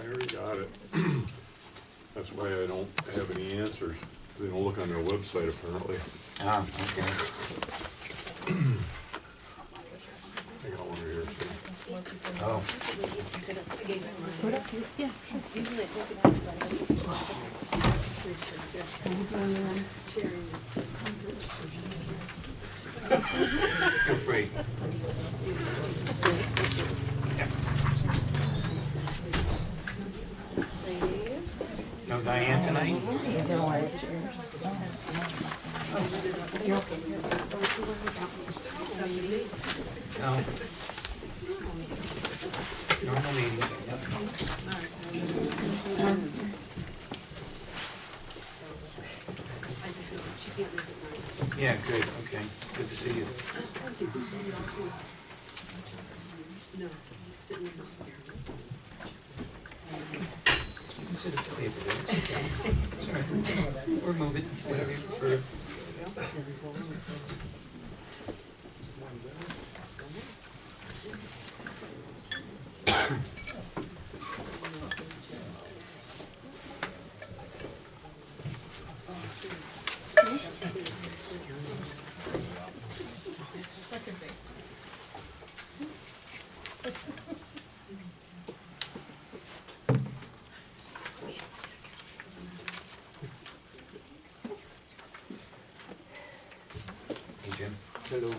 already got it. That's why I don't have any answers. They don't look on their website apparently. Ah, okay. I got one right here too. Oh. Yeah, Feel free. No Diane tonight? No. Normal meeting. Yeah, good, okay. Good to see you. You can sit at the table there. It's okay. It's all right. Or move it, whatever you prefer. Hey, Jim. Hello.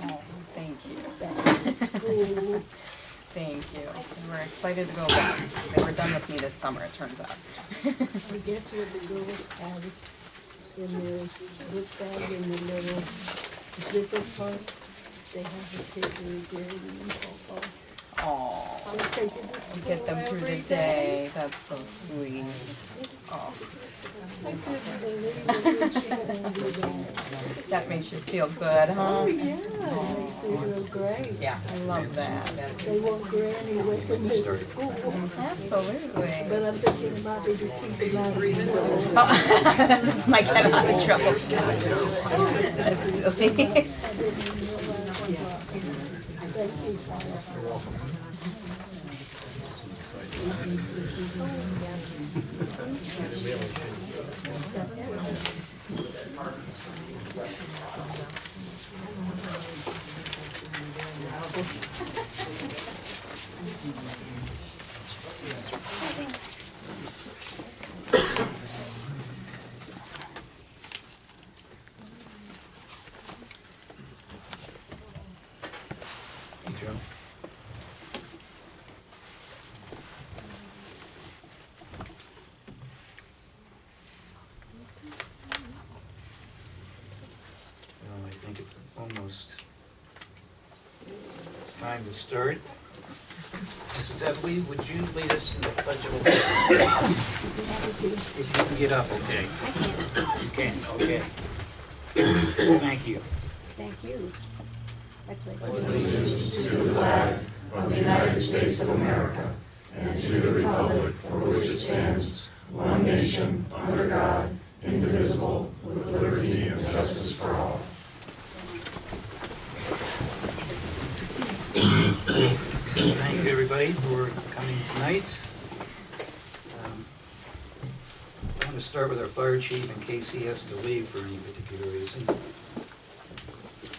oh, thank you. Thank you. We're excited to go back. They were done with me this summer, it turns out. I guess what the girls had in their book bag in the little zipper part, they have the paper grading and all. Oh, get them through the day. That's so sweet. Oh, that makes you feel good, huh? Oh, yeah, it makes me feel great. Yeah, I love that. They want Granny with them at school. Absolutely. But I'm thinking about they just keep them out of the Oh, this might get out of trouble. That's silly. Hey, Joe. Well, I think it's almost time to start. Mrs. Everly, would you lead us in the Pledge of Allegiance? If you can get up, okay. You can, okay. Thank you. Thank you. Allegiance to the flag of the United States of America and to the republic for which it stands, one nation, under God, indivisible, with liberty and justice for all. Thank you, everybody, for coming tonight. I want to start with our fire chief in case he has to leave for any particular reason.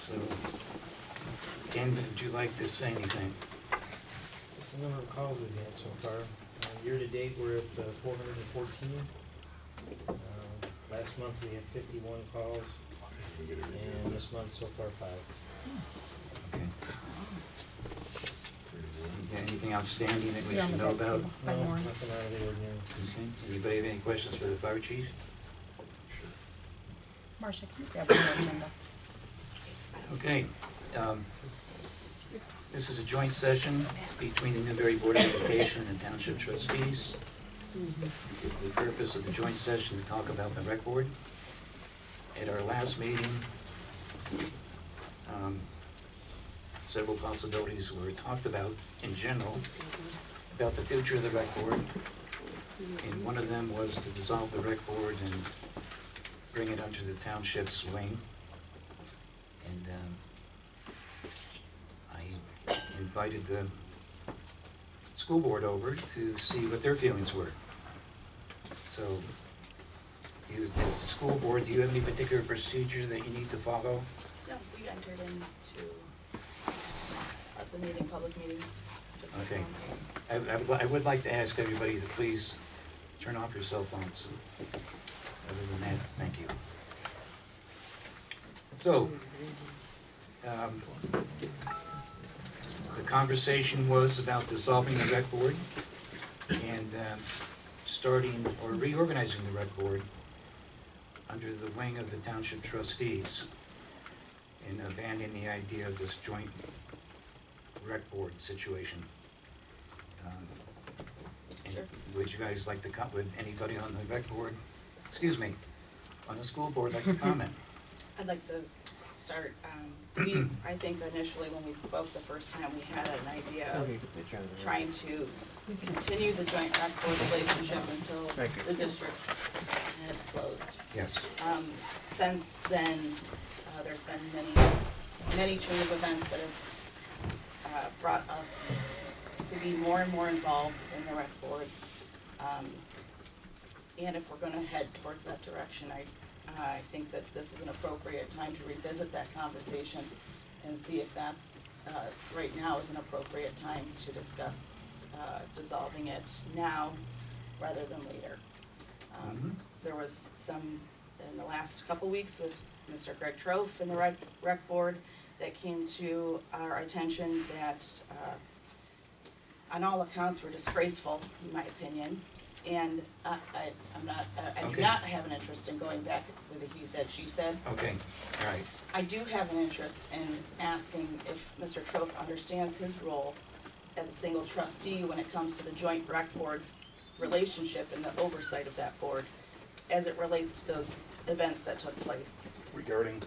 So, Ken, would you like to say anything? That's the number of calls we've had so far. Year to date, we're at 414. Last month we had 51 calls, and this month so far 5. Okay. Anything outstanding that we should know about? No, nothing out of the ordinary. Okay. Anybody have any questions for the fire chief? Marcia, can you grab the agenda? Okay. This is a joint session between the Newbury Board of Education and Township Trustees. The purpose of the joint session is to talk about the rec board. At our last meeting, several possibilities were talked about in general about the future of the rec board. And one of them was to dissolve the rec board and bring it under the township's wing. And I invited the school board over to see what their feelings were. So, as the school board, do you have any particular procedure that you need to follow? No, we entered into the meeting, public meeting, just like Okay. normal. I would like to ask everybody to please turn off your cell phones. Other than that, thank you. So, the conversation was about dissolving the rec board and starting or reorganizing the rec board under the wing of the township trustees and abandoning the idea of this joint rec board situation. And Sure. would you guys like to would anybody on the rec board, excuse me, on the school board like to comment? I'd like to start, I think initially when we spoke the first time, we had an idea of trying to continue the joint rec board relationship until the district had closed. Yes. Since then, there's been many chain of events that have brought us to be more and more involved in the rec board. And if we're gonna head towards that direction, I think that this is an appropriate time to revisit that conversation and see if that's, right now is an appropriate time to discuss dissolving it now rather than later. There was some, in the last couple weeks with Mr. Greg Trofe and the rec board that came to our attention that on all accounts were disgraceful, in my opinion. And I do Okay. not have an interest in going back with a he said, she said. Okay, all right. I do have an interest in asking if Mr. Trofe understands his role as a single trustee when it comes to the joint rec board relationship and the oversight of that board as it relates to those events that took place. Regarding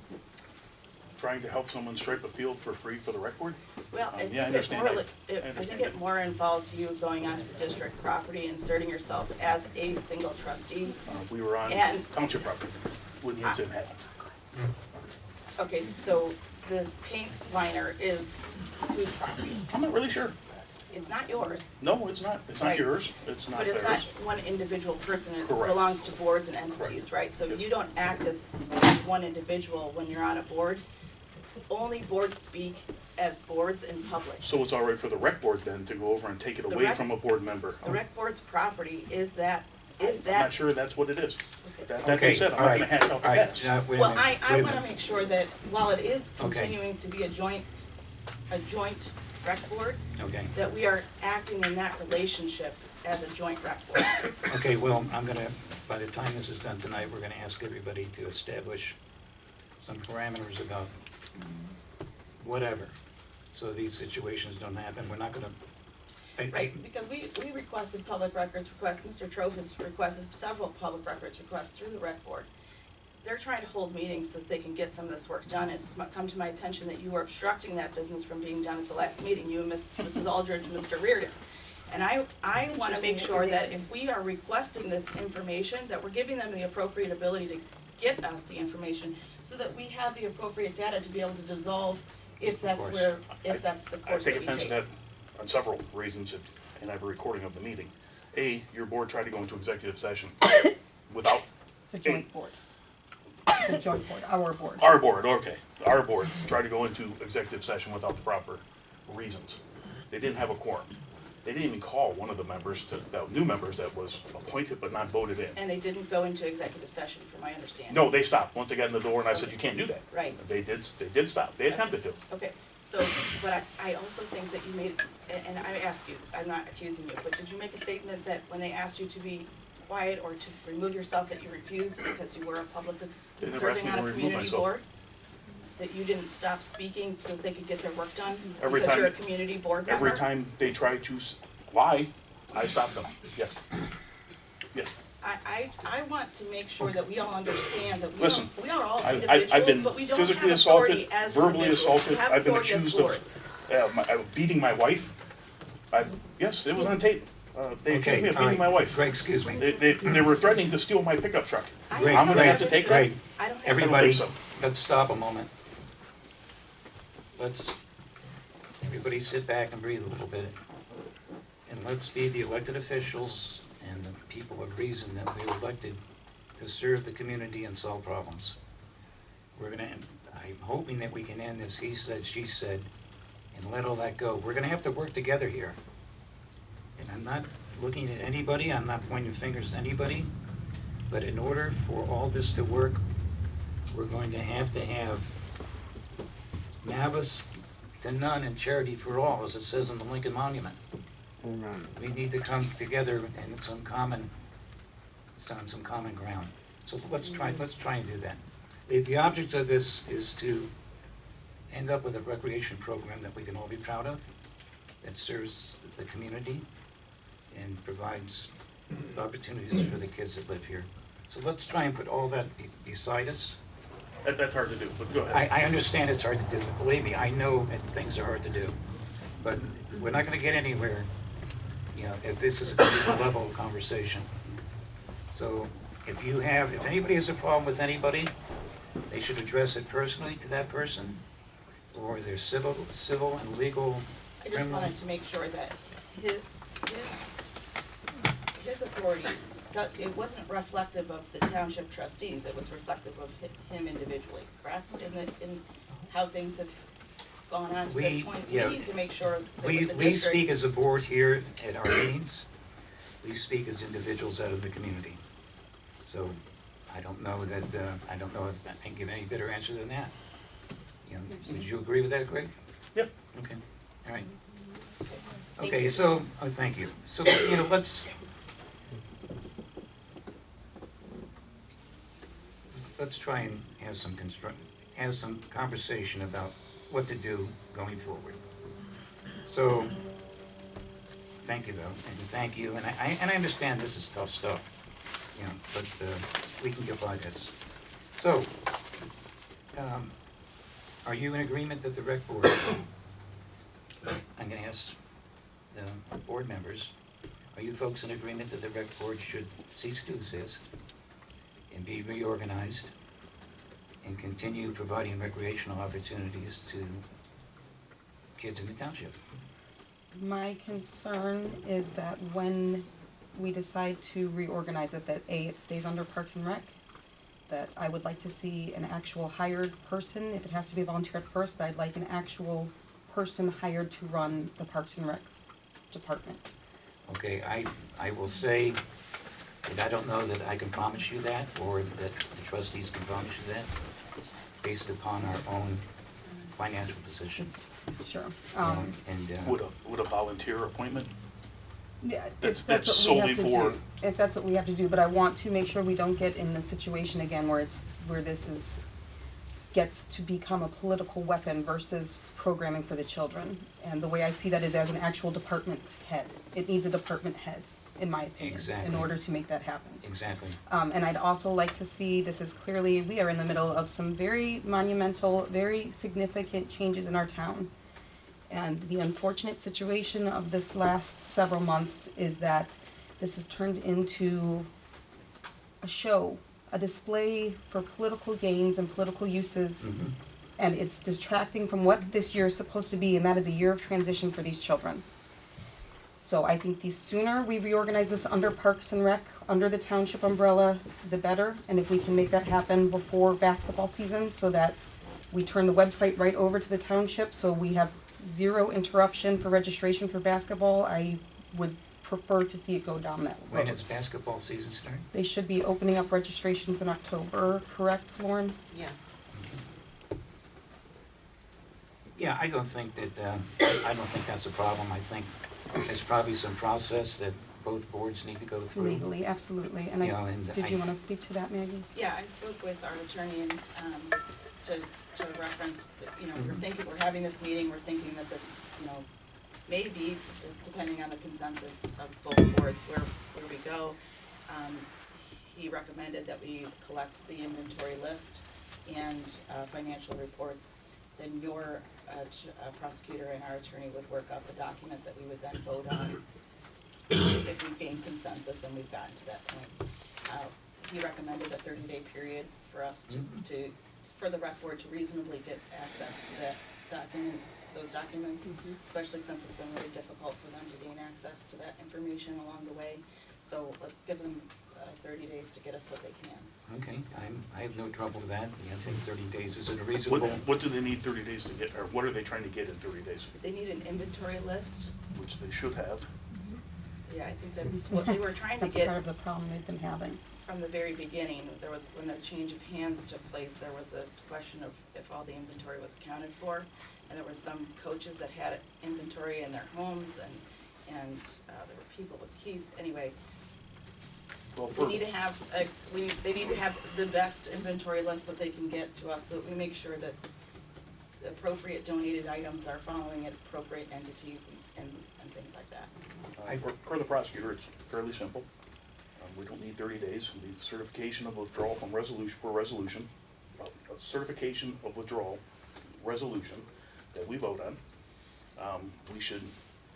trying to help someone stripe a field for free for the rec board? Well, I Yeah, I think it understand more, that. I I think understand it that. more involves you going onto the district property, inserting yourself as a single trustee. We were on And- township property when the incident happened. Okay, so the paint liner is whose property? I'm not really sure. It's not yours, No, it's not. It's not Right. yours. It's not but it's not theirs. one individual person. It Correct. belongs to boards and entities, right? So Yes. you don't act as one individual when you're on a board. Only boards speak as boards in public. So it's all right for the rec board then to go over and take it The away rec- from a board member? The rec board's property is that, I'm not sure that's what it is. That Okay, being said, I'm all not gonna right, hash out the all right, past. wait a Well, minute, I wait a wanna minute. make sure that while it is Okay. continuing to be a joint rec board, Okay, that we are acting in that relationship as a joint rec board. okay, well, I'm gonna, by the time this is done tonight, we're gonna ask everybody to establish some parameters about whatever, so these situations don't happen. We're not gonna, Right, because we requested public records requests, Mr. Trove has requested several public records requests through the rec board. They're trying to hold meetings so that they can get some of this work done. It's come to my attention that you were obstructing that business from being done at the last meeting, you and Mrs. Aldridge and Mr. Reardon. And I wanna make sure that if we are requesting this information, that we're giving them the appropriate ability to get us the information so that we have the appropriate data to be able to dissolve if that's course. where, if that's the I course that take we offense to take. that on several reasons, and I have a recording of the meeting. A, your board tried to go into executive session without, It's a joint board. It's a joint board, our board. our board, okay, our board tried to go into executive session without the proper reasons. They didn't have a quorum. They didn't even call one of the members new members that was appointed but not voted in. And they didn't go into executive session, from my understanding. No, they stopped. Once they got in the door and I said, you can't do that. Right. They did stop. They attempted to. Okay, so, but I also think that you made, and I ask you, I'm not accusing you, but did you make a statement that when they asked you to be quiet or to remove yourself, that you refused because you were a public, They never asked serving me on to a remove community myself. board? That you didn't stop speaking so that they could get their work done? Every Because you're a time- community board member? Every time they tried to lie, I stopped them. Yes. I want to make sure that we all understand that Listen, we are all I've individuals, been but we don't have physically authority assaulted, as verbally individuals. assaulted, We have I've been authority as accused boards. of beating my wife. Yes, it was on tape. They accused me of beating my wife. Greg, excuse me. They were threatening to steal my pickup truck. Greg, I'm gonna Greg, have to take Greg, I don't have everybody, so. let's stop a moment. Let's, everybody sit back and breathe a little bit. And let's be the elected officials and the people of reason that we were elected to serve the community and solve problems. I'm hoping that we can end this he said, she said, and let all that go. We're gonna have to work together here. And I'm not looking at anybody, I'm not pointing fingers to anybody, but in order for all this to work, we're going to have malice to none and charity for all, as it says in the Lincoln Monument. We need to come together and some common ground. So let's try and do that. The object of this is to end up with a recreation program that we can all be proud of, that serves the community and provides opportunities for the kids that live here. So let's try and put all that beside us. That's hard to do, but go ahead. I understand it's hard to do. Believe me, I know that things are hard to do. But we're not gonna get anywhere, if this is a level of conversation. So if anybody has a problem with anybody, they should address it personally to that person, or their civil and legal I just criminal. wanted to make sure that his authority, it wasn't reflective of the township trustees, it was reflective of him individually, correct? In how things have gone on to this point, we need to make sure that with the We speak district. as a board here at our meetings, we speak as individuals out of the community. So I don't know if I can give any better answer than that. Would you agree with that, Greg? Yep. Okay, all right. Thank Okay, you. so, thank you. So, let's try and have some conversation about what to do going forward. So, thank you though, and thank you, and I understand this is tough stuff, but we can get by this. So, are you in agreement that the rec board, I'm gonna ask the board members, are you folks in agreement that the rec board should cease to exist and be reorganized and continue providing recreational opportunities to kids in the township? My concern is that when we decide to reorganize it, that it stays under Parks and Rec, that I would like to see an actual hired person, if it has to be a volunteer at first, but I'd like an actual person hired to run the Parks and Rec department. Okay, I will say that I don't know that I can promise you that, or that the trustees can promise you that, based upon our own financial position. Sure. Would a volunteer appointment? Yeah, That's what we have solely to for- do. If that's what we have to do, but I want to make sure we don't get in the situation again where gets to become a political weapon versus programming for the children. And the way I see that is as an actual department head. It needs a department head, in my opinion, Exactly. in order to make that happen. Exactly. And I'd also like to see, we are in the middle of some very monumental, very significant changes in our town. And the unfortunate situation of this last several months is that this has turned into a show, a display for political gains and political uses. Mhm. And it's distracting from what this year is supposed to be, and that is a year of transition for these children. So I think the sooner we reorganize this under Parks and Rec, under the township umbrella, the better. And if we can make that happen before basketball season, so that we turn the website right over to the township, so we have zero interruption for registration for basketball, I would prefer to see it go down that road. When does basketball season start? They should be opening up registrations in October, correct, Lauren? Yes. Yeah, I don't think that's a problem. I think there's probably some process that both boards need to go through. Legally, absolutely. And did you want to speak to that, Maggie? Yeah, I spoke with our attorney and, to reference, we're having this meeting, we're thinking that this, maybe, depending on the consensus of both boards, where we go. he recommended that we collect the inventory list and financial reports. Then your prosecutor and our attorney would work up a document that we would then vote on if we gain consensus, and we've gotten to that point. He recommended a 30-day period for us for the rec board to reasonably get access to that document, those documents, especially since it's been really difficult for them to gain access to that information along the way. So let's give them 30 days to get us what they can. Okay, I have no trouble with that. I think 30 days is a reasonable. What do they need 30 days to get, or what are they trying to get in 30 days? They need an inventory list. Which they should have. Yeah, I think that's what they were trying to That's get part of the problem they've been having. from the very beginning. There was, when the change of hands took place, there was a question of if all the inventory was accounted for. And there were some coaches that had inventory in their homes, and there were people with keys. Anyway, Well, they need to have they need to have the best inventory list that they can get to us, so that we make sure that the appropriate donated items are following appropriate entities and things like that. Per the prosecutor, it's fairly simple. We don't need 30 days. We need certification of withdrawal from resolution, a certification of withdrawal resolution that we vote on. We should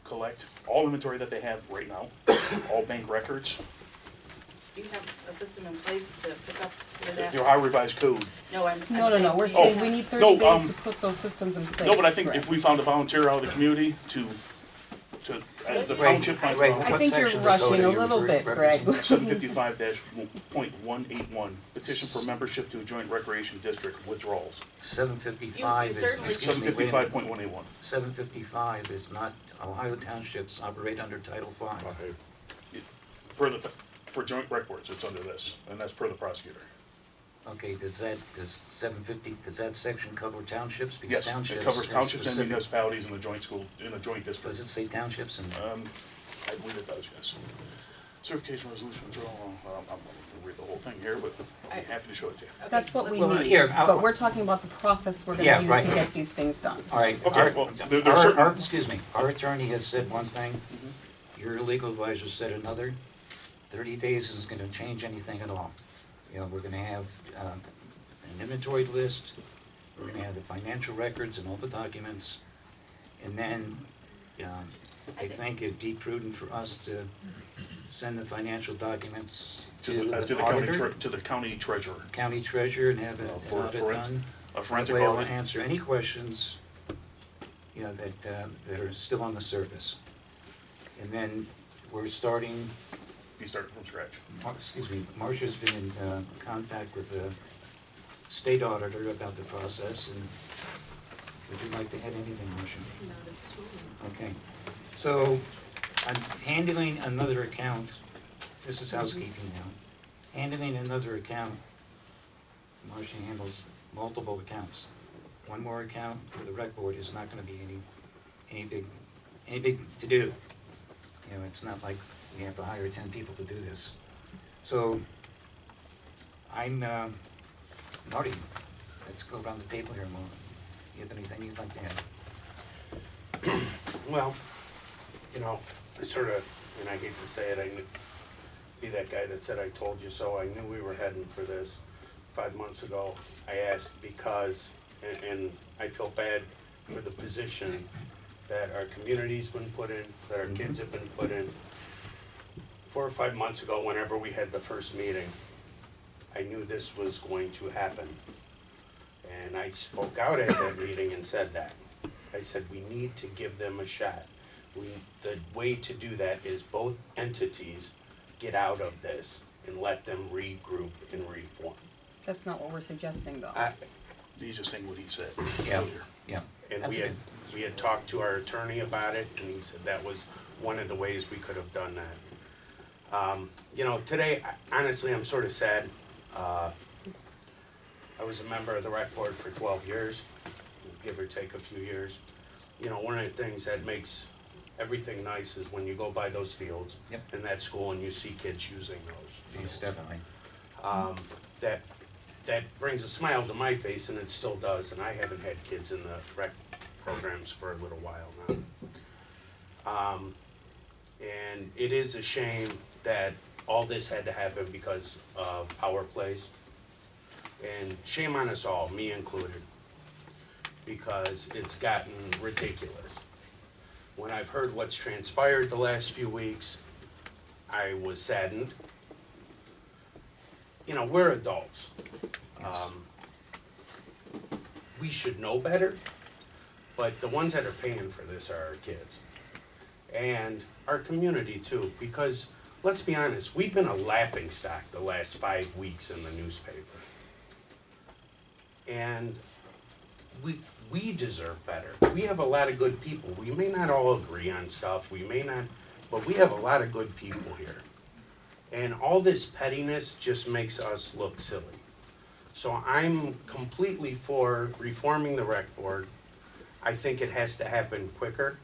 collect all inventory that they have right now, all bank records, Do you have a system in place to pick up that? your Ohio Revised Code. No, I'm No, saying, we're do you saying have- we need 30 No, days to put those systems in place. No, but I think Greg. if we found a volunteer out of the community to the township. Right, I what think you're section of the code rushing are a you little bit, Greg. referencing? 755-.181, petition for membership to a joint recreation district withdrawals. 755 You is, certainly- excuse me, wait a minute. 755.181. 755 is not, Ohio townships operate under Title V. For joint rec boards, it's under this, and that's per the prosecutor. Okay, does 750, does that section cover townships? Because Yes, townships it covers have townships and specific- municipalities in the joint school, in the joint Does district. it say townships and? I believe it does, yes. Certification resolution withdrawal, I'm not gonna read the whole thing here, but I'm happy to show it to you. Okay, That's what we Well, need, here, but we're talking about the process we're Yeah, gonna use right. to get these things done. All right, Okay, well, there's certain- excuse me, our attorney has said one thing, Mm-hmm. your legal advisor said another. 30 days isn't gonna change anything at all. You know, we're gonna have an inventory list, we're gonna have the financial records and all the documents, and then I think it'd be prudent for us to send the financial documents to the auditor, to the county treasurer. county treasurer, and have an For audit done. A forensic That way I'll audit. answer any questions, you know, that are still on the surface. And then we're starting, Be started from scratch. excuse me, Marcia's been in contact with the state auditor about the process, and would you like to add anything, Marcia? Okay, so I'm handling another account, this is housekeeping now. Handling another account, Marcia handles multiple accounts. One more account for the rec board is not gonna be any big to do. You know, it's not like we have to hire 10 people to do this. So, I'm, Marty, let's go around the table here a moment. You have anything you'd like to add? Well, you know, I sort of, and I hate to say it, I knew, be that guy that said I told you so. I knew we were heading for this 5 months ago. I asked because, and I feel bad for the position that our community's been put in, that our kids have been put in. 4 or 5 months ago, whenever we had the first meeting, I knew this was going to happen. And I spoke out at that meeting and said that. I said, we need to give them a shot. The way to do that is both entities get out of this and let them regroup and reform. That's not what we're suggesting, though. He's just saying what he said Yeah. earlier. Yeah. And That's we had talked to our attorney about it, and he said that was one of the ways we could have done that. You know, today, honestly, I'm sort of sad. I was a member of the rec board for 12 years, give or take a few years. You know, one of the things that makes everything nice is when you go by those fields Yep. in that school and you see kids using those. Yes, definitely. That brings a smile to my face, and it still does, and I haven't had kids in the rec programs for a little while now. And it is a shame that all this had to happen because of power plays. And shame on us all, me included, because it's gotten ridiculous. When I've heard what's transpired the last few weeks, I was saddened. You know, we're adults. We should know better, but the ones that are paying for this are our kids. And our community too, because let's be honest, we've been a laughingstock the last 5 weeks in the newspaper. And we deserve better. We have a lot of good people. We may not all agree on stuff, we may not, but we have a lot of good people here. And all this pettiness just makes us look silly. So I'm completely for reforming the rec board. I think it has to happen quicker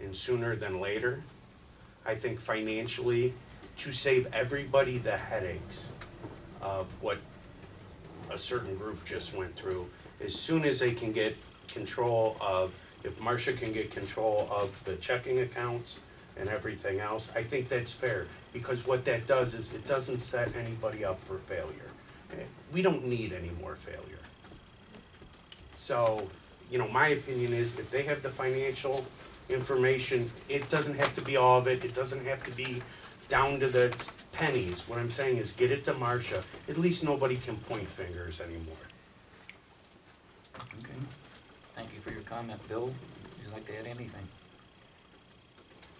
and sooner than later. I think financially, to save everybody the headaches of what a certain group just went through, as soon as they can get control of, if Marcia can get control of the checking accounts and everything else, I think that's fair. Because what that does is it doesn't set anybody up for failure. We don't need any more failure. So, you know, my opinion is if they have the financial information, it doesn't have to be all of it. It doesn't have to be down to the pennies. What I'm saying is get it to Marcia. At least nobody can point fingers anymore. Okay, thank you for your comment. Bill, would you like to add anything?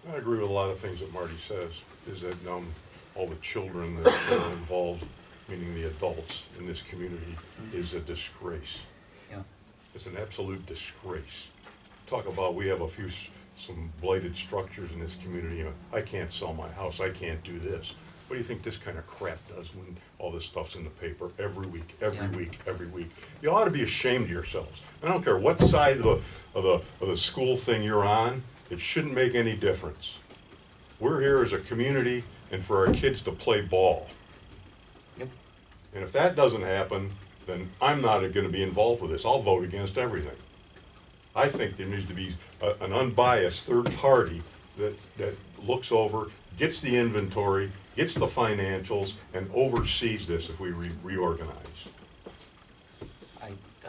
I agree with a lot of things that Marty says, is that all the children that are involved, meaning the adults in this community, is a disgrace. Yeah. It's an absolute disgrace. Talk about, we have some blighted structures in this community. You know, I can't sell my house, I can't do this. What do you think this kind of crap does when all this stuff's in the paper every week, every week, every week? You ought to be ashamed of yourselves. I don't care what side of the school thing you're on, it shouldn't make any difference. We're here as a community and for our kids to play ball. Yep. And if that doesn't happen, then I'm not going to be involved with this. I'll vote against everything. I think there needs to be an unbiased third party that looks over, gets the inventory, gets the financials, and oversees this if we reorganize.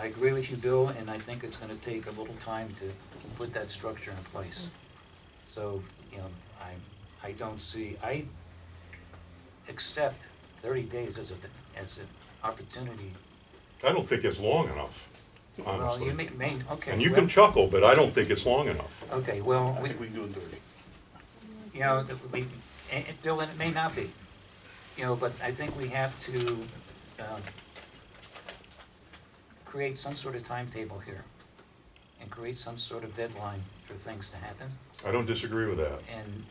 I agree with you, Bill, and I think it's gonna take a little time to put that structure in place. So, you know, I accept 30 days as an opportunity. I don't think it's long enough, Well, honestly. you may, okay. And you well, can chuckle, but I don't think it's long enough. Okay, well, I think we can do it in 30. you know, Bill, and it may not be, you know, but I think we have to create some sort of timetable here and create some sort of deadline for things to happen. I don't disagree with that. And,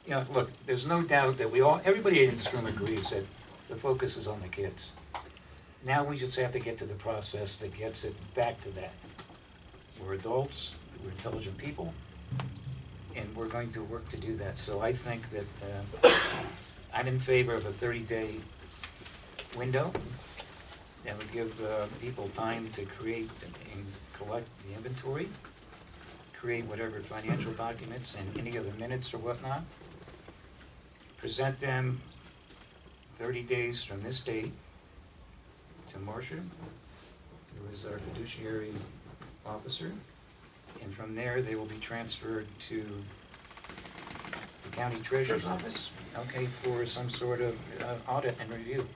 you know, look, there's no doubt that everybody in this room agrees that the focus is on the kids. Now we just have to get to the process that gets it back to that. We're adults, we're intelligent people, and we're going to work to do that. So I think that I'm in favor of a 30-day window that would give people time to create and collect the inventory, create whatever financial documents and any other minutes or whatnot, present them 30 days from this date to Marcia, who is our fiduciary officer, and from there they will be transferred to the county treasurer's office, okay, for some sort of audit and review.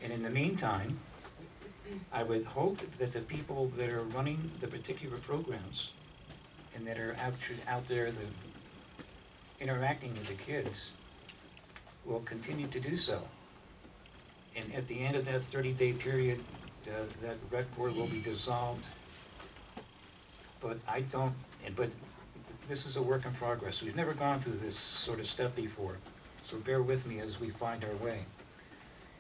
And in the meantime, I would hope that the people that are running the particular programs and that are out there interacting with the kids will continue to do so. And at the end of that 30-day period, that rec board will be dissolved. But but this is a work in progress. We've never gone through this sort of step before, so bear with me as we find our way.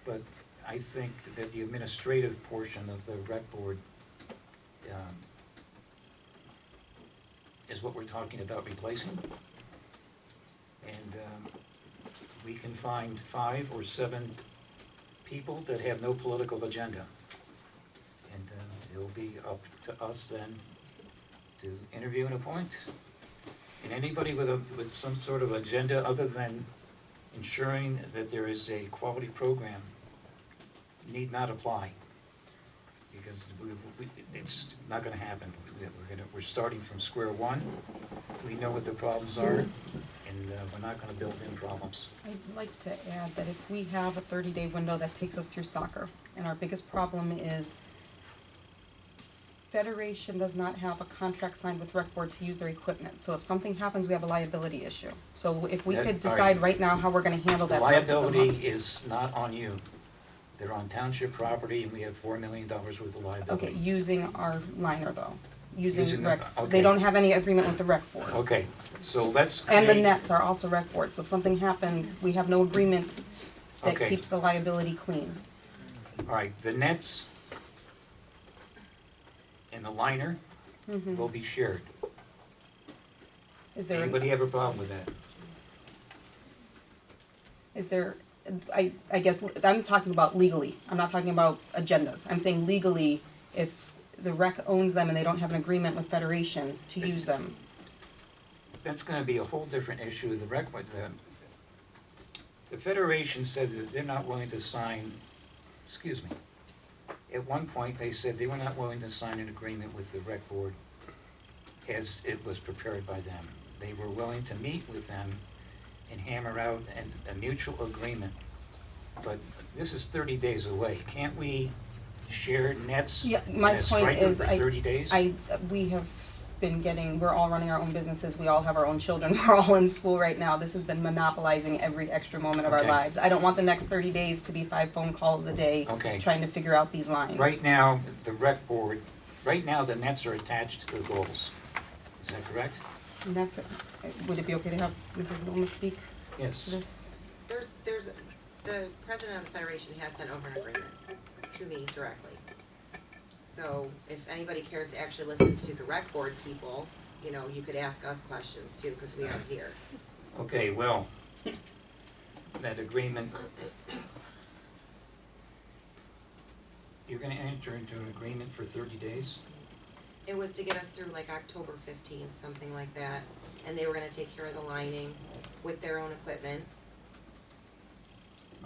But I think that the administrative portion of the rec board is what we're talking about replacing. And we can find 5 or 7 people that have no political agenda. And it'll be up to us then to interview and appoint. And anybody with some sort of agenda other than ensuring that there is a quality program need not apply. Because it's not gonna happen. We're starting from square one. We know what the problems are, and we're not gonna build in problems. I'd like to add that if we have a 30-day window that takes us through soccer, and our biggest problem is Federation does not have a contract signed with Rec Board to use their equipment. So if something happens, we have a liability issue. So if we That- could all decide right. right now how we're gonna handle The that for the rest of the liability month. is not on you. They're on township property, and we have $4 million worth of liability. Okay, using our liner though, using Using the- Recs. okay. They don't have any agreement with the Rec Board. Okay, so let's And the create- nets are also Rec Board, so if something happens, we have no agreement that Okay. keeps the liability clean. All right, the nets and the liner will be shared. Is there, Anybody have a problem with that? is there, I guess, I'm talking about legally, I'm not talking about agendas. I'm saying legally, if the rec owns them and they don't have an agreement with Federation to use them. That's gonna be a whole different issue. The Federation said that they're not willing to sign, excuse me. At one point, they said they were not willing to sign an agreement with the Rec Board as it was prepared by them. They were willing to meet with them and hammer out a mutual agreement. But this is 30 days away. Can't we share nets Yeah, and my a point striker is, for 30 days? we have been getting, we're all running our own businesses, we all have our own children, we're all in school right now. This has been monopolizing every extra moment of our Okay. lives. I don't want the next 30 days to be 5 phone calls a day Okay. trying to figure out these lines. Right now, the Rec Board, right now, the nets are attached to the goals. Is that correct? And that's it. Would it be okay to have Mrs. Loomis speak to Yes. this? There's, the president of the Federation has sent over an agreement to me directly. So if anybody cares to actually listen to the Rec Board people, you know, you could ask us questions too, because we are here. Okay, well, that agreement, you're gonna enter into an agreement for 30 days? It was to get us through like October 15th, something like that, and they were gonna take care of the lining with their own equipment.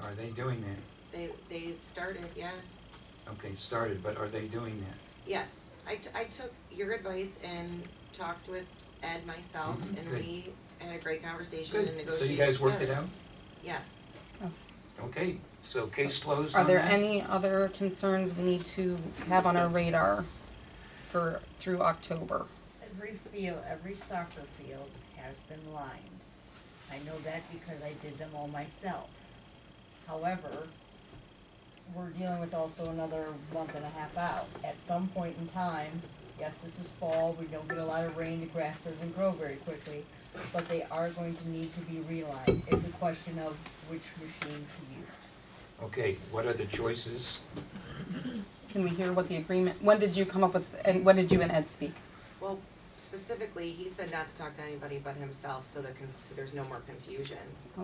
Are they doing that? They've started, yes. Okay, started, but are they doing that? Yes, I took your advice and talked with Ed, myself, Mhm, and good. we had a great conversation and Good, negotiated so you guys worked it together. out? Yes. Okay, so case closed Are on there that? any other concerns we need to have on our radar through October? Every soccer field has been lined. I know that because I did them all myself. However, we're dealing with also another month and a half out. At some point in time, yes, this is fall, we don't get a lot of rain, the grass doesn't grow very quickly, but they are going to need to be relined. It's a question of which machine to use. Okay, what are the choices? Can we hear what the agreement, when did you come up with, and when did you and Ed speak? Well, specifically, he said not to talk to anybody but himself, so there's no more confusion.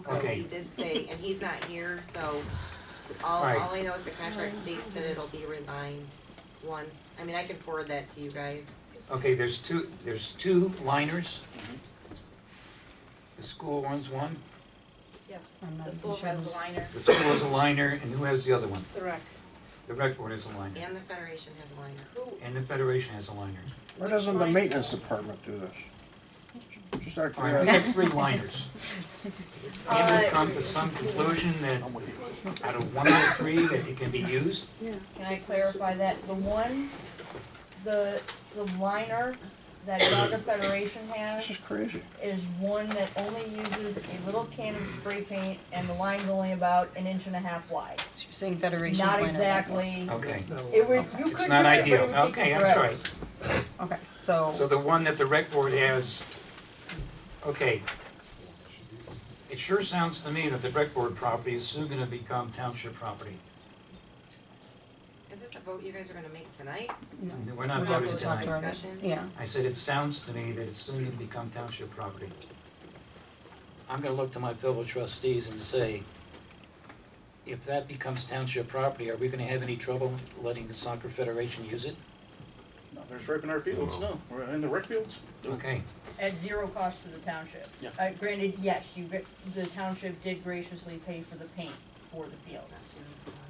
So Okay. he did say, and he's not here, so all Right. I know is the contract states that it'll be relined once. I mean, I can forward that to you guys. Okay, there's two liners. The school runs one, Yes, I'm not the school sure has the who's- liner, the school has a liner, and who has the other one? the rec. The Rec Board has a liner, And the Federation has a liner. and the Federation has a liner. Why doesn't the maintenance department do this? Just out of All right, we curiosity. have 3 liners. Can we come to some conclusion that out of 1 of the 3 that it can be used? Can I clarify that? The liner that Dogger Federation has This is crazy. is one that only uses a little can of spray paint and the line's only about 1.5 inches wide. So you're saying Federation's Not line exactly, Okay, it would, you it's could not do it, ideal, but it would take okay, you I'm forever. sorry. Okay, so, So the one that the Rec Board has, okay. It sure sounds to me that the Rec Board property is soon gonna become township property. Is this a vote you guys are gonna make tonight? no. We're not We voting have to just talk tonight. to our- discussions? Yeah, I said it sounds to me that it's soon gonna become township property. I'm gonna look to my fellow trustees and say, if that becomes township property, are we gonna have any trouble letting the Soccer Federation use it? No, We're striping our fields, no, we're in the rec fields. Okay, At zero cost to the township. Yeah. Granted, yes, the township did graciously pay for the paint for the fields,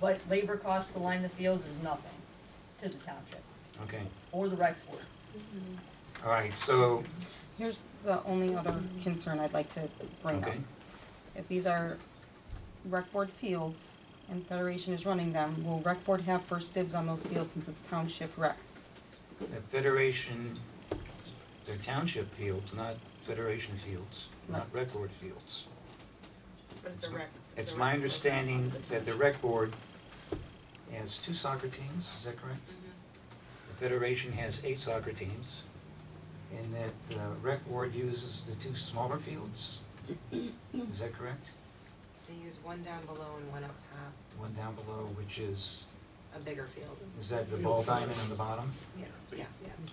but labor costs to line the fields is nothing to the township, okay. or the rec board. All right, so, Here's the only other concern I'd like to bring up. okay, If these are rec board fields and Federation is running them, will rec board have first dibs on those fields since it's township rec? the Federation, they're township fields, not Federation fields, not rec board fields. But it's a rec. It's a my rec board, understanding not the that the township. rec board has 2 soccer teams, is that correct? Mhm. The Federation has 8 soccer teams, and that the rec board uses the 2 smaller fields, is that correct? They use one down below and one up top, One down below, which is, a bigger field. is that the ball diamond on the bottom? Yeah.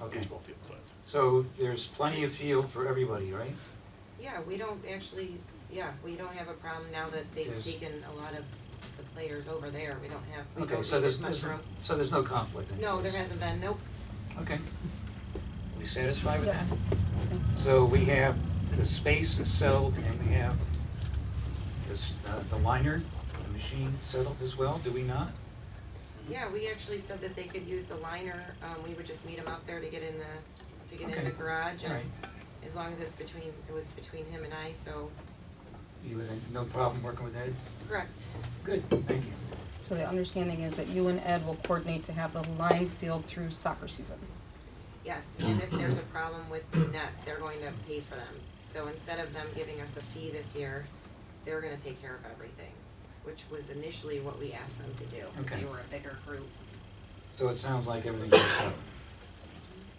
Okay, Baseball field size. so there's plenty of field for everybody, right? Yeah, we don't actually, we don't have a problem now that they've There's- taken a lot of the players over there. We don't have, we Okay, don't so need there's, as much room. so there's no conflict in No, there this? hasn't been, nope. Okay. We satisfied with that? Yes. So we have the space is settled and we have the liner, the machine settled as well, do we not? Yeah, we actually said that they could use the liner, we would just meet them out there to get in the Okay. garage, All and right, as long as it was between him and I, so, you had no problem working with Ed? correct. Good, thank you. So the understanding is that you and Ed will coordinate to have the lines field through soccer season. Yes, and if there's a problem with the nets, they're going to pay for them. So instead of them giving us a fee this year, they're gonna take care of everything, which was initially what we asked them to do, because Okay. they were a bigger group. So it sounds like everything's covered.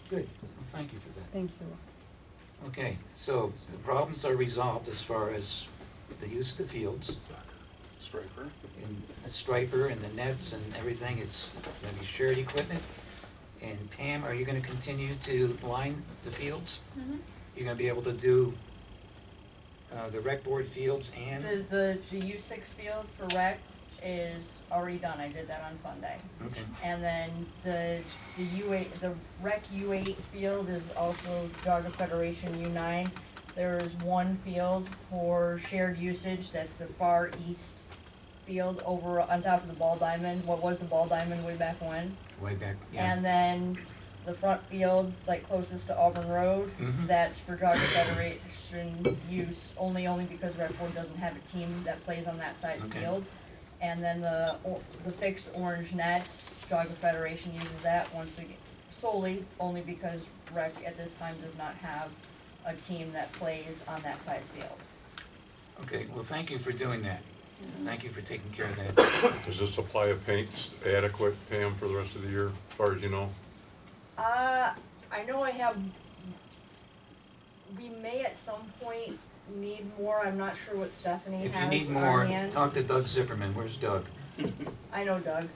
Good, well, thank you for that. Thank you. Okay, so the problems are resolved as far as the use of the fields, Striper. and the striper and the nets and everything, it's gonna be shared equipment. And Pam, are you gonna continue to line the fields? You're gonna be able to do the rec board fields and, The U6 field for rec is already done, I did that on Sunday. okay, And then the U8, the rec U8 field is also Geauga Federation U9. There is one field for shared usage, that's the far east field over on top of the ball diamond, what was the ball diamond way back when. way back, yeah. And then the front field, like closest to Auburn Road, Mhm. that's for Geauga Federation use, only because Rec Board doesn't have a team that plays on that size Okay. field. And then the fixed orange nets, Geauga Federation uses that once again, solely, only because Rec at this time does not have a team that plays on that size field. Okay, well, thank you for doing that. Thank you for taking care of that. Is the supply of paint adequate, Pam, for the rest of the year, as far as you know? I know we may at some point need more, I'm not sure what Stephanie If you has need on more, hand. talk to Doug Zipperman, where's Doug? I know Doug.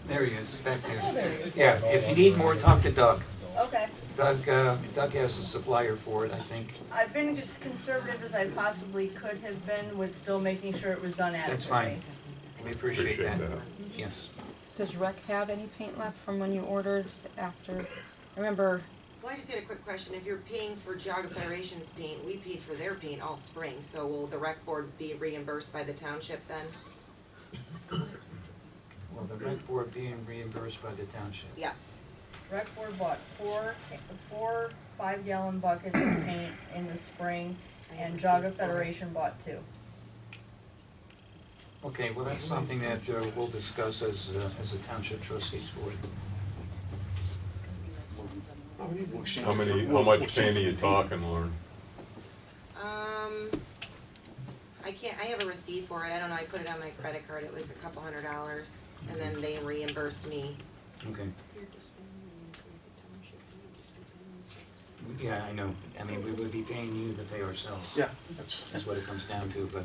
There he is, back Oh, there. there he is. Yeah, if you need more, talk to Doug. Okay. Doug has a supplier for it, I think. I've been as conservative as I possibly could have been with still making sure it was done adequately. That's fine. We appreciate that. Appreciate Yes. Does rec have any paint left from when you ordered after? I remember, Well, I just had a quick question. If you're paying for Geauga Federation's paint, we paid for their paint all spring, so will the rec board be reimbursed by the township then? Well, the rec board being reimbursed by the township. Yeah, Rec board bought four 5-gallon buckets of paint in the spring, I have and Geauga receipts for it. Federation bought 2. Okay, well, that's something that we'll discuss as a township trustees board. How much paint are you talking, Lauren? I have a receipt for it. I don't know, I put it on my credit card. It was $200, and then they reimbursed me. Okay. Yeah, I know. I mean, we would be paying you to pay ourselves. Yeah, That's what it comes down to, but,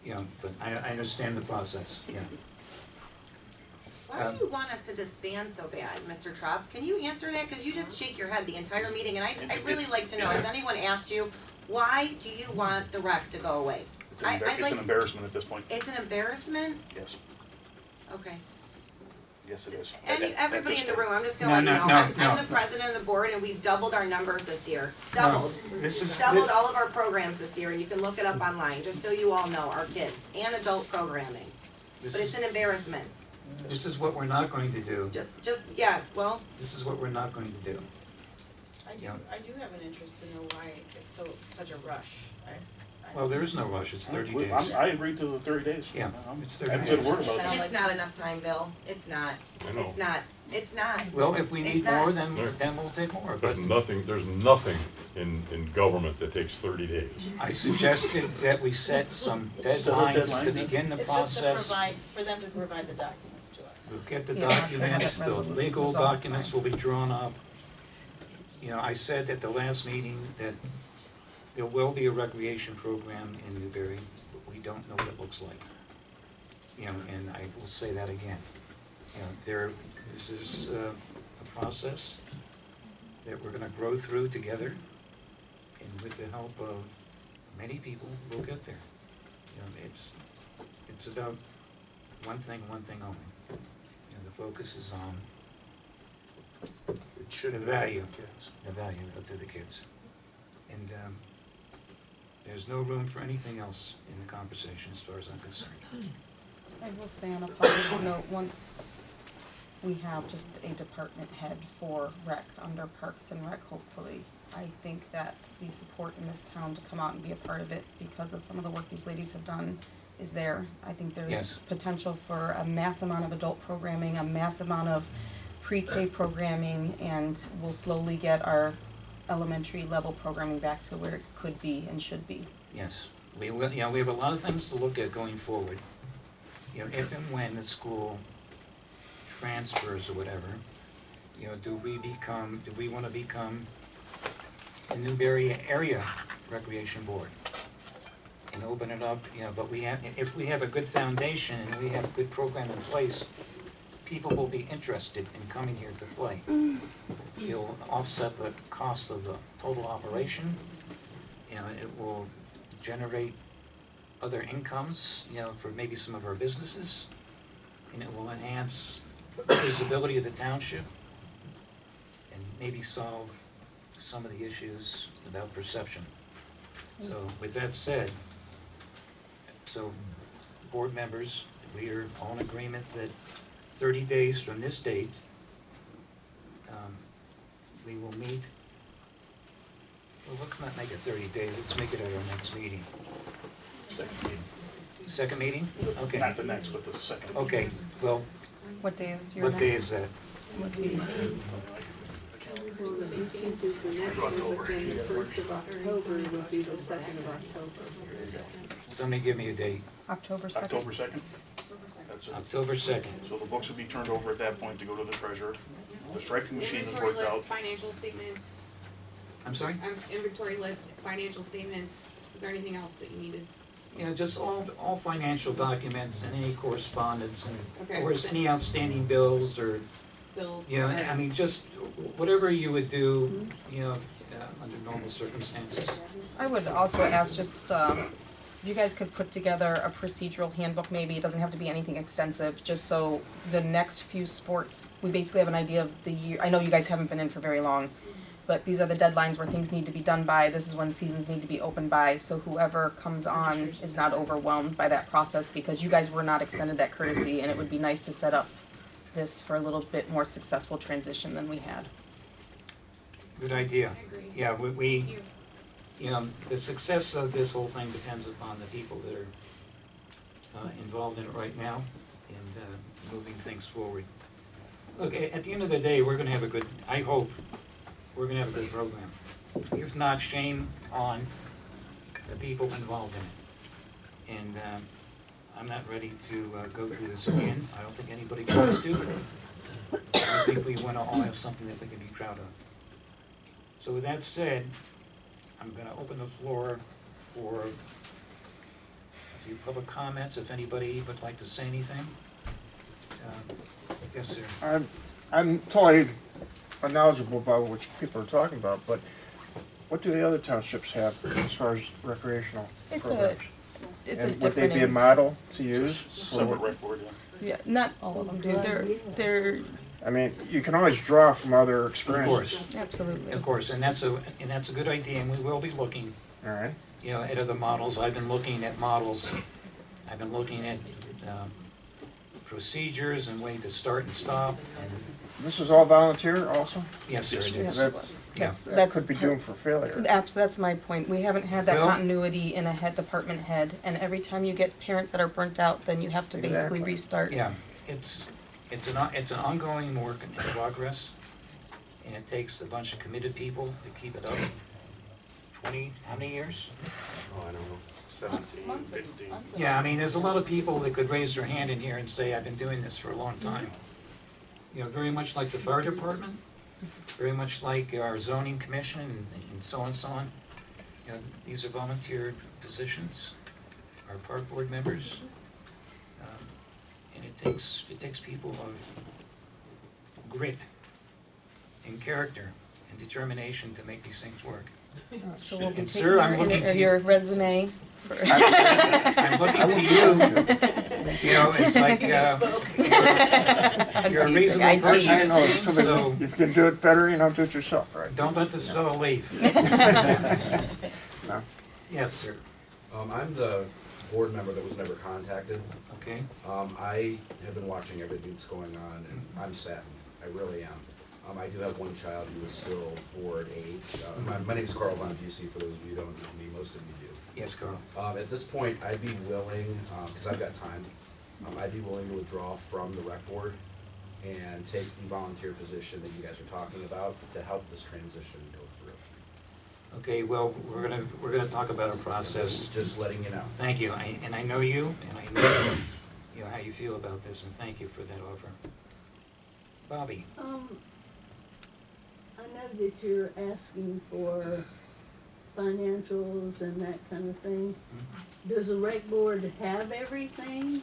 you know, but I understand the process, yeah. Why do you want us to disband so bad, Mr. Trupp? Can you answer that? Cause you just shake your head the entire meeting, and I'd really like to know, has anyone asked you, why do you want the rec to go away? I'd It's like- an embarrassment at this point, It's an embarrassment? yes. Okay. Yes, it is. Everybody in the room, I'm just gonna No, let you no, know, no, I'm no. the president of the board, and we've doubled our numbers this year. No, Doubled. this is- Doubled all of our programs this year, and you can look it up online, just so you all know, our kids, and adult programming. This But it's is, an embarrassment. this is what we're not going to do. Yeah, well, This is what we're not going to do. Yeah. I do have an interest to know why it's such a rush. Well, there is no rush, it's 30 days. I agreed to the 30 days. Yeah, it's 30 I haven't said a days. word about it. it's not enough time, Bill. It's not. I know. It's not. Well, if we It's need not. more, then we'll take more, but There's nothing in government that takes 30 days. I suggested that we set some deadlines to begin the It's just to process. provide, for them to provide the documents to us. We'll get the Yeah, documents, have the it legal resolved, documents will be drawn up. You know, I said at the last meeting that there will be a recreation program in Newbury, but we don't know what it looks like. You know, and I will say that again. You know, this is a process that we're gonna grow through together, and with the help of many people, we'll get there. You know, it's about one thing only. You know, the focus is on It should the have value, kids. the value to the kids. And there's no room for anything else in the conversation as far as I'm concerned. I will say on a positive note, once we have just a department head for rec, under Parks and Rec, hopefully, I think that the support in this town to come out and be a part of it, because of some of the work these ladies have done, is there. I think there's Yes. potential for a mass amount of adult programming, a mass amount of pre-K programming, and we'll slowly get our elementary level programming back to where it could be and should be. Yes, we will, you know, we have a lot of things to look at going forward. You know, if and when the school transfers or whatever, you know, do we wanna become the Newbury Area Recreation Board? And open it up, you know, but if we have a good foundation and we have a good program in place, people will be interested in coming here to play. It'll offset the cost of the total operation, you know, it will generate other incomes, you know, for maybe some of our businesses, and it will enhance the visibility of the township and maybe solve some of the issues about perception. So with that said, so board members, we are all in agreement that 30 days from this date, we will meet. Well, let's not make it 30 days, let's make it at our next meeting. Second meeting. Second meeting? Okay. Not the next, but the second. Okay, well, What day is your what next? day is that? What day? Well, the 18th is the next one, but then the 1st of October would be the 2nd of October. Somebody give me a date. October 2nd? October 2nd? That's it. October 2nd. So the books will be turned over at that point to go to the treasurer. The striping machine is Inventory worked out. list, financial statements, I'm sorry? inventory list, financial statements, is there anything else that you needed? You know, just all financial documents and any correspondence and, Okay. or any outstanding bills or, Bills? you know, Okay. I mean, just whatever you would do, you know, under normal circumstances. I would also ask just, you guys could put together a procedural handbook maybe, it doesn't have to be anything extensive, just so the next few sports, we basically have an idea of the year, I know you guys haven't been in for very long, but these are the deadlines where things need to be done by, this is when seasons need to be opened by, so whoever comes on is not overwhelmed by that process, because you guys were not extended that courtesy, and it would be nice to set up this for a little bit more successful transition than we had. Good idea. I agree. Yeah, we, Thank you. you know, the success of this whole thing depends upon the people that are involved in it right now and moving things forward. Look, at the end of the day, we're gonna have a good, I hope, we're gonna have a good program. If not, shame on the people involved in it. And I'm not ready to go through this again. I don't think anybody wants to. I think we wanna all have something that we can be proud of. So with that said, I'm gonna open the floor for a few public comments, if anybody would like to say anything. Yes, sir. I'm totally unknowledgeable about what people are talking about, but what do the other townships have as far as recreational It's programs? it's a And would they different. be a model to use? Separate rec board, yeah. Yeah, not all of them do. They're I mean, you can always draw from other Of experiences. course, absolutely. of course, and that's a good idea, and we will be looking, All right. you know, at other models. I've been looking at models, I've been looking at procedures and way to start and stop, and This is all volunteer also? yes, sir, it Yeah. is. That's, Yeah. that could be doomed for failure. That's my point. We haven't had that Well- continuity in a department head, and every time you get parents that are burnt out, then you have to basically Exactly. restart. Yeah, it's an ongoing work in progress, and it takes a bunch of committed people to keep it up. 20, how many years? Oh, I don't know, 17, Months and 15. months and Yeah, I mean, there's a lot of people that could raise their hand in here and say, I've been doing this for a long time. You know, very much like the fire department, very much like our zoning commission and so on and so on. You know, these are volunteer positions, our park board members. And it takes people of grit and character and determination to make these things work. So we'll be And taking sir, I'm looking to your resume for. I'm looking to you, you know, it's like, you're a reasonable I person, tease. I know, it seems, so if you can do it better, you know, do it yourself, right? don't let this fellow leave. No. Yes, sir, I'm the board member that was never contacted. okay, I have been watching everything that's going on, and I'm saddened, I really am. I do have one child who is still board age. My name is Carl Von Busey, for those of you who don't know me, most of you do. yes, Carl. At this point, I'd be willing, because I've got time, I'd be willing to withdraw from the rec board and take the volunteer position that you guys are talking about to help this transition go through. Okay, well, we're gonna talk about a process. Just letting you know. Thank you, and I know you, and I know, you know, how you feel about this, and thank you for that offer. Bobby, I know that you're asking for financials and that kind of thing. Does the rec board have everything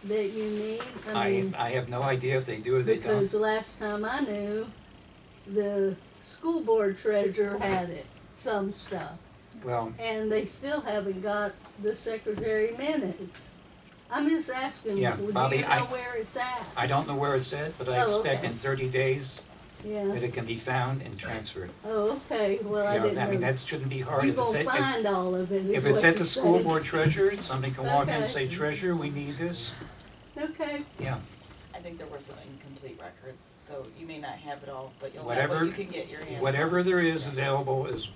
that you need? I have no idea if they do or they don't. Because last time I knew, the school board treasurer had it, some stuff. Well, And they still haven't got the secretary minutes. I'm just asking, Yeah, do you Bobby, know where it's at? I don't know where it's at, but I Oh, expect okay. in 30 days Yeah, that it can be found and transferred. oh, okay, well, I You know, didn't know. I mean, that shouldn't be hard. You If it's gonna at- find all of it, If is it's what at the you're school saying. board treasurer, somebody can walk in and Okay. say, treasurer, we need this. Okay, Yeah, I think there were some incomplete records, so you may not have it all, but you'll have Whatever- what you can get your hands on. whatever there is available is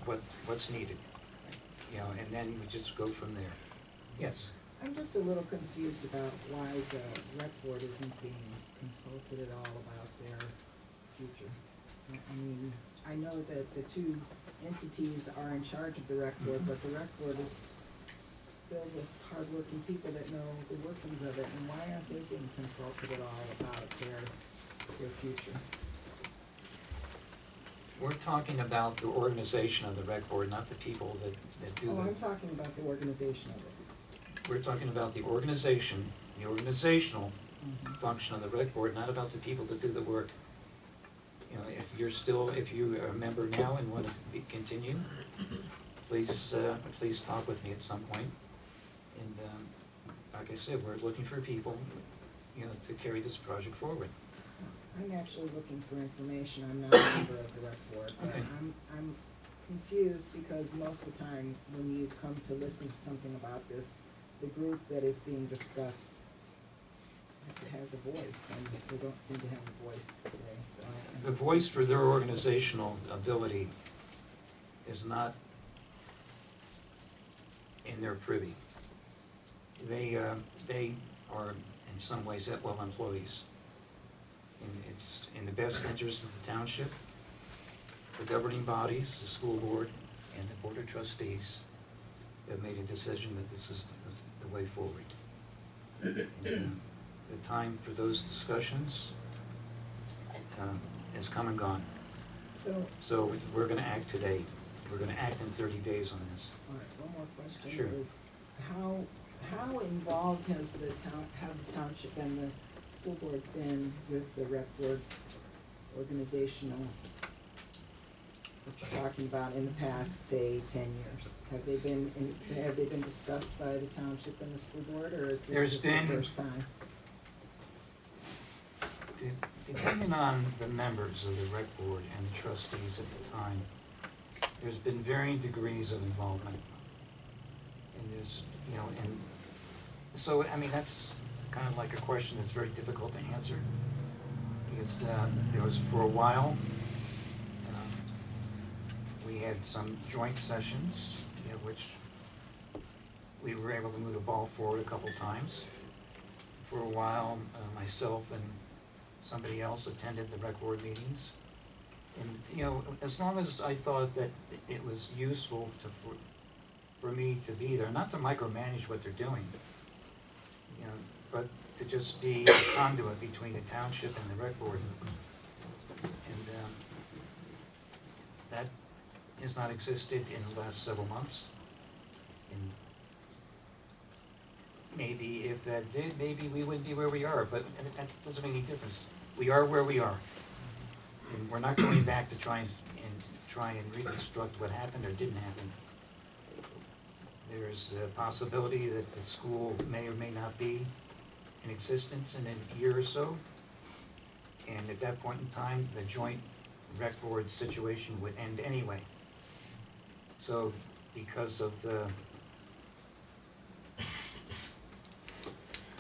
what's needed. You know, and then we just go from there. Yes, I'm just a little confused about why the rec board isn't being consulted at all about their future. I mean, I know that the two entities are in charge of the rec board, but the rec board is filled with hardworking people that know the workings of it, and why aren't they being consulted at all about their future? we're talking about the organization of the rec board, not the people that do Oh, I'm the, talking about the organization of it. we're talking about the organization, the organizational Mhm. function of the rec board, not about the people that do the work. You know, if you are a member now and want to continue, please talk with me at some point. And, like I said, we're looking for people, you know, to carry this project forward. I'm actually looking for information, I'm not a member of the rec board, but Okay. I'm confused because most of the time, when you come to listen to something about this, the group that is being discussed has a voice, and they don't seem to have a voice today, so. The voice for their organizational ability is not in their privy. They are in some ways at-will employees. And it's in the best interest of the township, the governing bodies, the school board, and the board of trustees have made a decision that this is the way forward. And, the time for those discussions has come and gone. So we're gonna act today. We're gonna act in 30 days on this. All right, one more question Sure. is, how involved have the township and the school board been with the rec board's organizational that you're talking about in the past, say, 10 years? Have they been discussed by the township and the school board, or is There's this just the been- first time? Depending on the members of the rec board and the trustees at the time, there's been varying degrees of involvement. And there's, and so, I mean, that's kind of like a question that's very difficult to answer. Because there was, for a while, we had some joint sessions, which we were able to move the ball forward a couple times. For a while, myself and somebody else attended the rec board meetings. And, as long as I thought that it was useful for me to be there, not to micromanage what they're doing, but to just be a conduit between the township and the rec board. And that has not existed in the last several months. And maybe if that did, maybe we wouldn't be where we are, but that doesn't make any difference. We are where we are. And we're not going back to try and reconstruct what happened or didn't happen. There's a possibility that the school may or may not be in existence in a year or so. And at that point in time, the joint rec board situation would end anyway. So because of the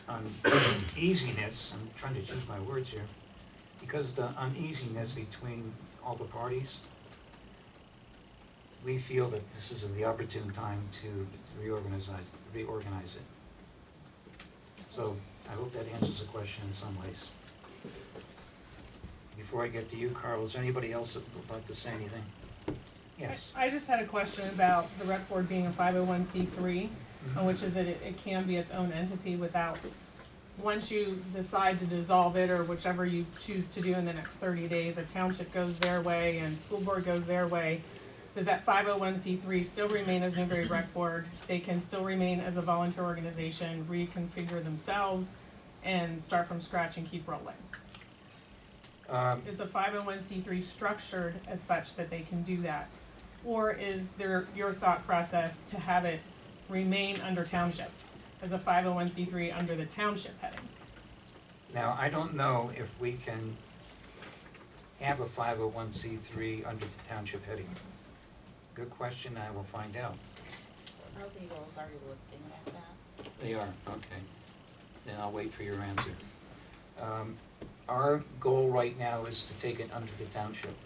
uneasiness, I'm trying to choose my words here, because of the uneasiness between all the parties, we feel that this is the opportune time to reorganize it. So I hope that answers the question in some ways. Before I get to you, Carl, is there anybody else that would like to say anything? Yes. I just had a question about the rec board being a 501c3, which is that it can be its own entity without, once you decide to dissolve it or whichever you choose to do in the next 30 days, if township goes their way and school board goes their way, does that 501c3 still remain as Newbury Rec Board? They can still remain as a volunteer organization, reconfigure themselves, and start from scratch and keep rolling? Is the 501c3 structured as such that they can do that? Or is there your thought process to have it remain under township as a 501c3 under the township heading? Now, I don't know if we can have a 501c3 under the township heading. Good question, I will find out. Our legal is already looking at that. They are, okay. Then I'll wait for your answer. Our goal right now is to take it under the township.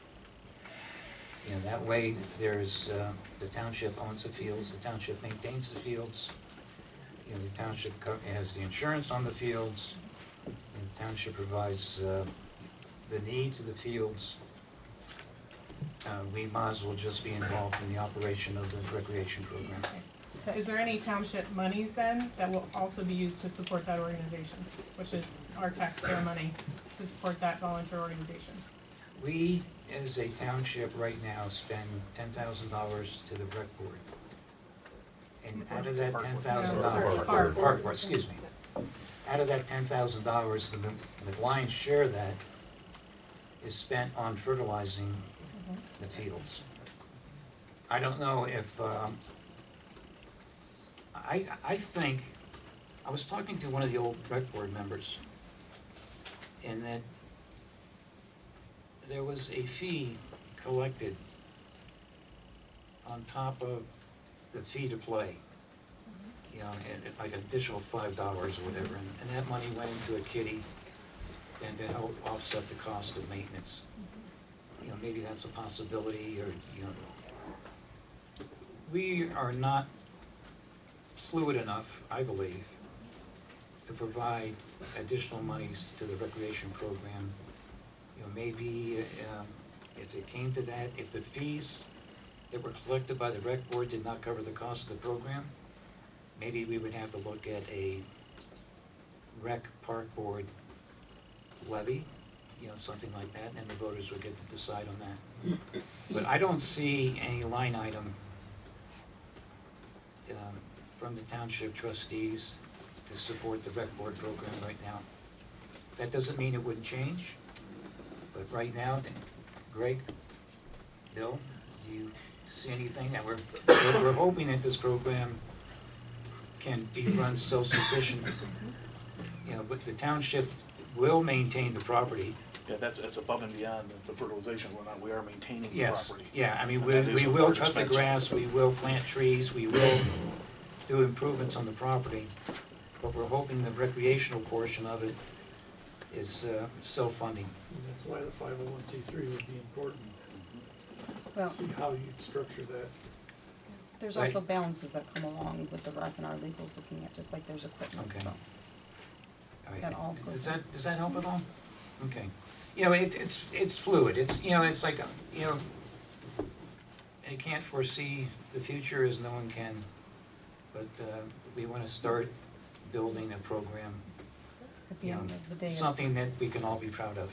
That way there's, the township owns the fields, the township maintains the fields, the township has the insurance on the fields, and the township provides the needs of the fields. We might as well just be involved in the operation of the recreation program. Is there any township monies then that will also be used to support that organization, which is our taxpayer money to support that volunteer organization? We, as a township right now, spend $10,000 to the rec board. And out of that $10,000, park board, excuse me. Out of that $10,000, the lion's share of that is spent on fertilizing the fields. I don't know if, I think, I was talking to one of the old rec board members, and that there was a fee collected on top of the fee to play. Like an additional $5 or whatever, and that money went into a kitty and to help offset the cost of maintenance. Maybe that's a possibility, or, we are not fluid enough, I believe, to provide additional monies to the recreation program. Maybe if it came to that, if the fees that were collected by the rec board did not cover the cost of the program, maybe we would have to look at a rec park board levy, something like that, and the voters would get to decide on that. But I don't see any line item from the township trustees to support the rec board program right now. That doesn't mean it wouldn't change, but right now, Greg, Bill, do you see anything that we're hoping that this program can be run self-sufficient? You know, but the township will maintain the property. Yeah, that's above and beyond the fertilization, we are maintaining the Yes, property. yeah, I mean, And we that is a will large cut the expense. grass, we will plant trees, we will do improvements on the property, but we're hoping the recreational portion of it is self-funding. And that's why the 501c3 would be important. Well, See how you'd structure that. there's Right. also balances that come along with the rec and our legals looking at, just like there's equipment, Okay. so. All right. That all goes Does that help at all? Okay. You know, it's fluid, it's, you know, it's like, you know, I can't foresee the future as no one can, but we wanna start building a program, At the you know, end of the day, something that we can all be proud of.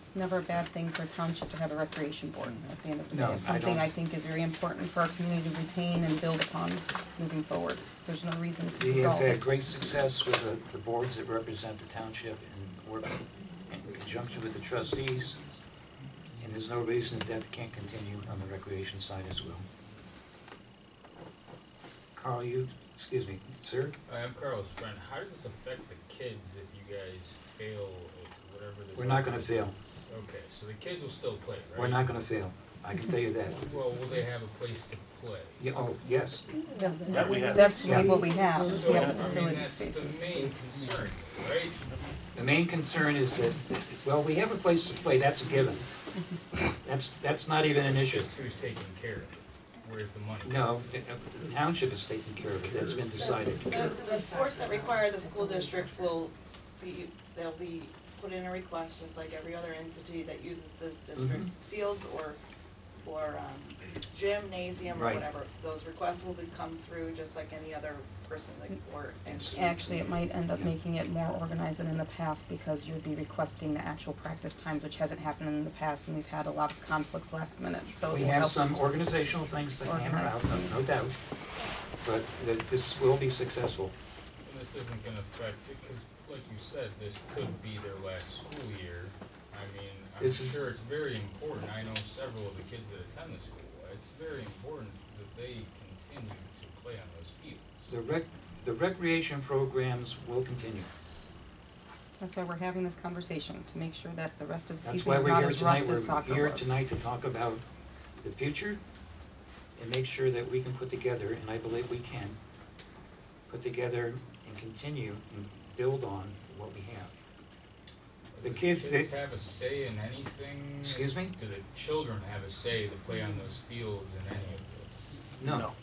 it's never a bad thing for a township to have a recreation board at the end of the No, day. It's I something don't. I think is very important for our community to retain and build upon moving forward. There's no reason to We have dissolve had it. great success with the boards that represent the township and work in conjunction with the trustees. And there's no reason that can't continue on the recreation side as well. Carl, excuse me, sir? I'm Carl's friend. How does this affect the kids if you guys fail at whatever this? We're not gonna is? fail. Okay, so the kids will still play, right? We're not gonna fail, I can tell you that. Well, will they have a place to play? Yeah, oh, yes. That we have. That's Yeah. what we have, is we have the So, I mean, facility that's spaces. the main concern, right? The main concern is that, well, we have a place to play, that's a given. That's not even an issue. Just who's taking care of it? Where's the money? No, the township is taking care of it, that's been decided. The sports that require the school district will be, they'll be put in a request, just like every other entity that uses the district's fields or gymnasium or Right. whatever. Those requests will come through just like any other person that, or entity. Actually, it might end up making it more organized than in the past because you'd be requesting the actual practice times, which hasn't happened in the past, and we've had a lot of conflicts last minute, so. We it will have help some us organizational things to hammer organize out, things. no doubt. But this will be successful. And this isn't gonna affect, because like you said, this could be their last school year. I mean, I'm This is- sure it's very important. I know several of the kids that attend the school. It's very important that they continue to play on those fields. The recreation programs will continue. That's why we're having this conversation, to make sure that the rest of the That's season why is we're not here as tonight, rough as soccer we're here was. tonight to talk about the future and make sure that we can put together, and I believe we can, put together and continue and build on what we have. The Do kids, kids have a say in anything? Excuse me? Do the children have a say to play on those fields in any of this? No.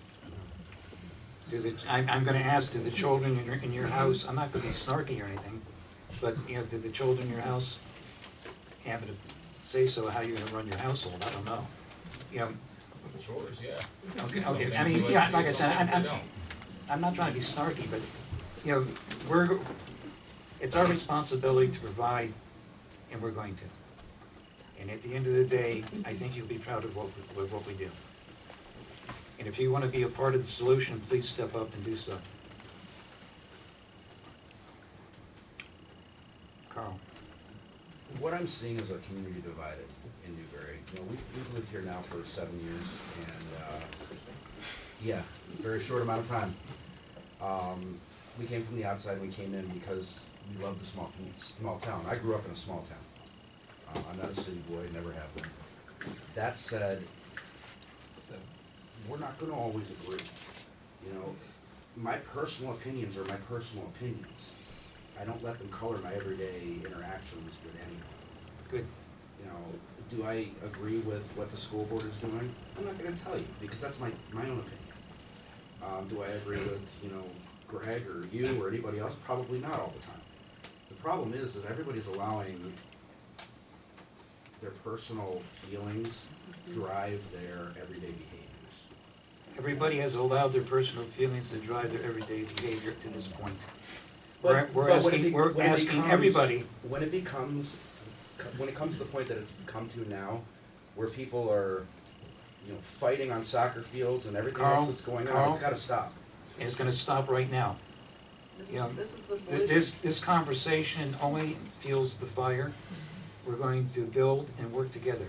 I'm gonna ask, do the children in your house, I'm not gonna be snarky or anything, but, you know, do the children in your house have a say so how you're gonna run your household? I don't know. You know, Chores, yeah. okay, Some okay, things I mean, you like yeah, to like do, I said, some things you don't. I'm not trying to be snarky, but, you know, it's our responsibility to provide, and we're going to. And at the end of the day, I think you'll be proud of what we do. And if you wanna be a part of the solution, please step up and do so. Carl? What I'm seeing is a community divided in Newbury. You know, we've lived here now for 7 years, and, yeah, very short amount of time. We came from the outside, we came in because we love the small town. I grew up in a small town. I'm not a city boy, never have been. That said, we're not gonna always agree. You know, my personal opinions are my personal opinions. I don't let them color my everyday interactions with anyone. Good. You know, do I agree with what the school board is doing? I'm not gonna tell you, because that's my own opinion. Do I agree with, you know, Greg or you or anybody else? Probably not all the time. The problem is that everybody's allowing their personal feelings drive their everyday behaviors. Everybody has allowed their personal feelings to drive their everyday behavior to this point. But We're when asking, it we're asking becomes- everybody, when it comes to the point that it's come to now, where people are, you know, fighting on soccer fields and everything Carl, else that's going on, Carl? it's gotta stop. and it's gonna stop right now. This You know, is the solution. This conversation only fuels the fire. We're going to build and work together.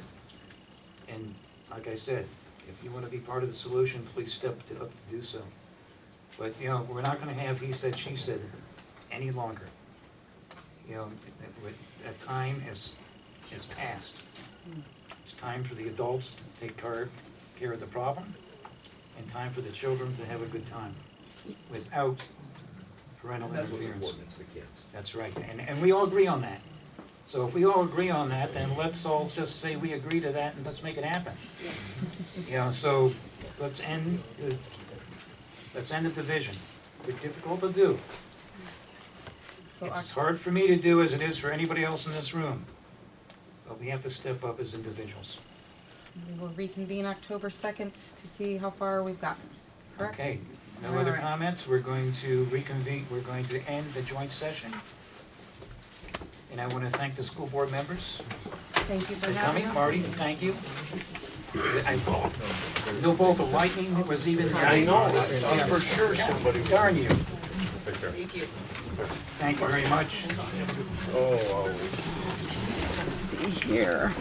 And like I said, If you wanna be part of the solution, please step up to do so. But, you know, we're not gonna have he said, she said any longer. You know, that time has passed. It's time for the adults to take care of the problem, and time for the children to have a good time without parental That's what's interference. important, it's the kids. That's right, and we all agree on that. So if we all agree on that, then let's all just say we agree to that and let's make it happen. You know, so let's end the division. It's difficult to do. So It's as hard for me to do as it is for anybody else in this room. But we have to step up as individuals. we will reconvene October 2nd to see how far we've gotten, correct? Okay, no other Alright. comments, we're going to reconvene, we're going to end the joint session. And I wanna thank the school board members Thank you for for having coming. us. Marty, thank you. I no bolt of lightning that was even. I know, I Yeah. thought for sure somebody. Darn you. Take care. Thank you. Thank you very much. Oh, always. Let's see here.